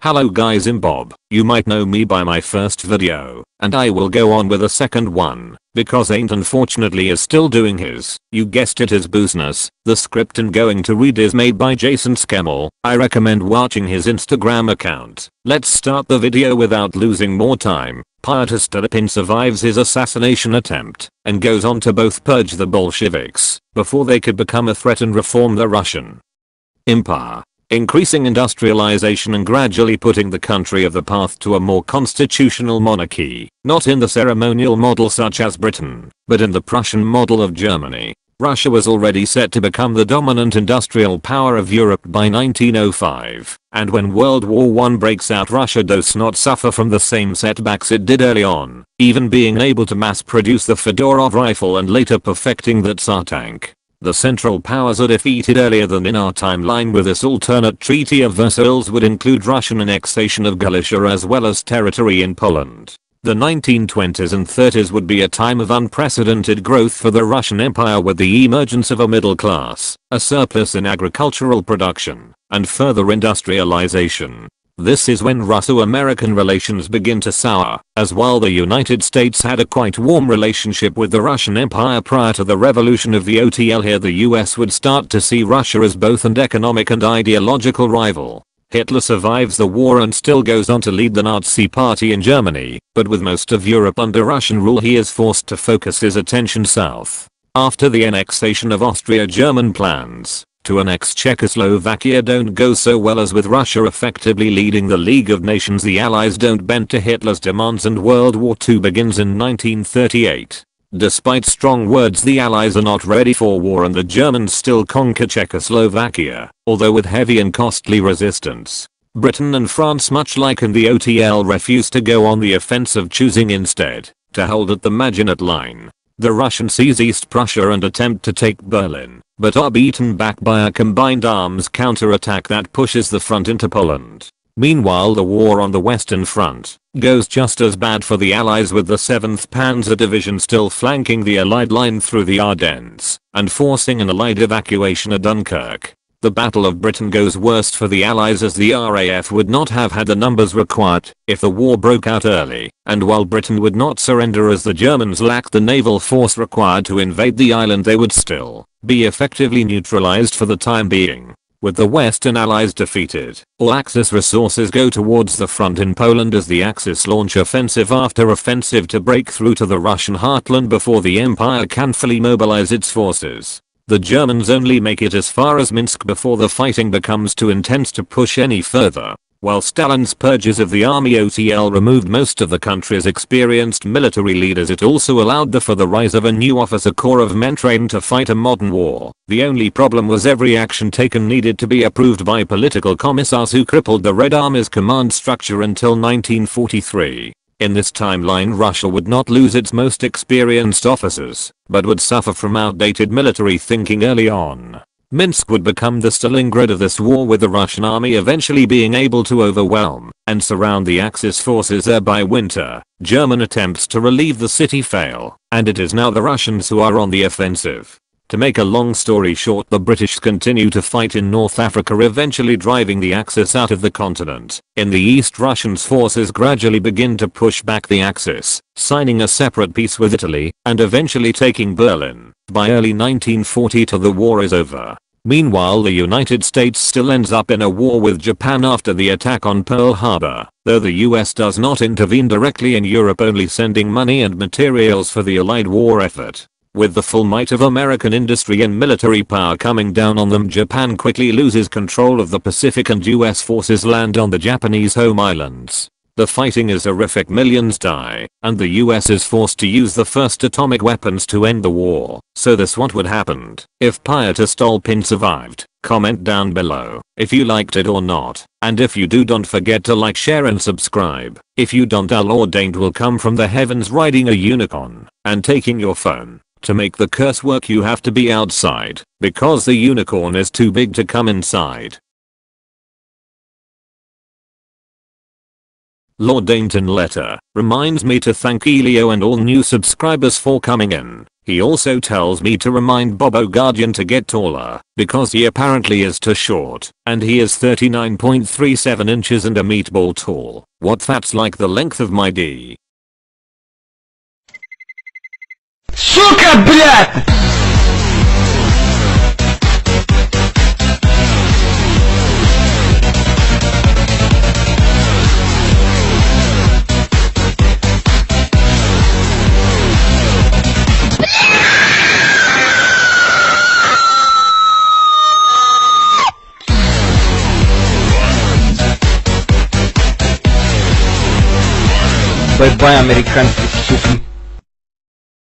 Hello guys, I'm Bob. You might know me by my first video, and I will go on with a second one, because Aint unfortunately is still doing his, you guessed it, his business. The script I'm going to read is made by Jason Skemmel. I recommend watching his Instagram account. Let's start the video without losing more time. Pyotr Stolypin survives his assassination attempt, and goes on to both purge the Bolsheviks, before they could become a threat, and reform the Russian Empire, increasing industrialization and gradually putting the country of the path to a more constitutional monarchy, not in the ceremonial model such as Britain, but in the Prussian model of Germany. Russia was already set to become the dominant industrial power of Europe by 1905, and when World War I breaks out, Russia does not suffer from the same setbacks it did early on, even being able to mass produce the Fedorov rifle and later perfecting the Tsar tank. The Central Powers are defeated earlier than in our timeline, with this alternate Treaty of Versailles would include Russian annexation of Galicia as well as territory in Poland. The 1920s and 30s would be a time of unprecedented growth for the Russian Empire, with the emergence of a middle class, a surplus in agricultural production, and further industrialization. This is when Russo-American relations begin to sour, as while the United States had a quite warm relationship with the Russian Empire prior to the revolution of the OTL, here the US would start to see Russia as both an economic and ideological rival. Hitler survives the war and still goes on to lead the Nazi Party in Germany, but with most of Europe under Russian rule, he is forced to focus his attention south. After the annexation of Austria, German plans to annex Czechoslovakia don't go so well, as with Russia effectively leading the League of Nations, the Allies don't bend to Hitler's demands and World War II begins in 1938. Despite strong words, the Allies are not ready for war, and the Germans still conquer Czechoslovakia, although with heavy and costly resistance. Britain and France, much like in the OTL, refuse to go on the offensive, choosing instead to hold at the Maginot Line. The Russians seize East Prussia and attempt to take Berlin, but are beaten back by a combined arms counterattack that pushes the front into Poland. Meanwhile, the war on the Western Front goes just as bad for the Allies, with the 7th Panzer Division still flanking the Allied line through the Ardennes and forcing an Allied evacuation of Dunkirk. The Battle of Britain goes worst for the Allies, as the RAF would not have had the numbers required if the war broke out early, and while Britain would not surrender as the Germans lacked the naval force required to invade the island, they would still be effectively neutralized for the time being. With the Western Allies defeated, all Axis resources go towards the front in Poland as the Axis launch offensive after offensive to break through to the Russian heartland before the Empire can fully mobilize its forces. The Germans only make it as far as Minsk before the fighting becomes too intense to push any further. While Stalin's purges of the army OTL removed most of the country's experienced military leaders, it also allowed for the rise of a new officer corps of men trained to fight a modern war. The only problem was every action taken needed to be approved by political commissars, who crippled the Red Army's command structure until 1943. In this timeline, Russia would not lose its most experienced officers, but would suffer from outdated military thinking early on. Minsk would become the Stalingrad of this war, with the Russian army eventually being able to overwhelm and surround the Axis forces there by winter. German attempts to relieve the city fail, and it is now the Russians who are on the offensive. To make a long story short, the British continue to fight in North Africa, eventually driving the Axis out of the continent. In the east, Russians' forces gradually begin to push back the Axis, signing a separate peace with Italy, and eventually taking Berlin. By early 1940 the war is over. Meanwhile, the United States still ends up in a war with Japan after the attack on Pearl Harbor, though the US does not intervene directly in Europe, only sending money and materials for the Allied war effort. With the full might of American industry and military power coming down on them, Japan quickly loses control of the Pacific and US forces land on the Japanese home islands. The fighting is horrific, millions die, and the US is forced to use the first atomic weapons to end the war. So this what would happened if Pyotr Stolypin survived. Comment down below if you liked it or not, and if you do, don't forget to like, share and subscribe. If you don't, our Lord Aint will come from the heavens riding a unicorn and taking your phone. To make the curse work, you have to be outside, because the unicorn is too big to come inside. Lord Aint in letter reminds me to thank Elio and all new subscribers for coming in. He also tells me to remind Bobo Guardian to get taller, because he apparently is too short, and he is 39.37 inches and a meatball tall. What, that's like the length of my D. Cyka Blyat! Бай-бай, американские суки.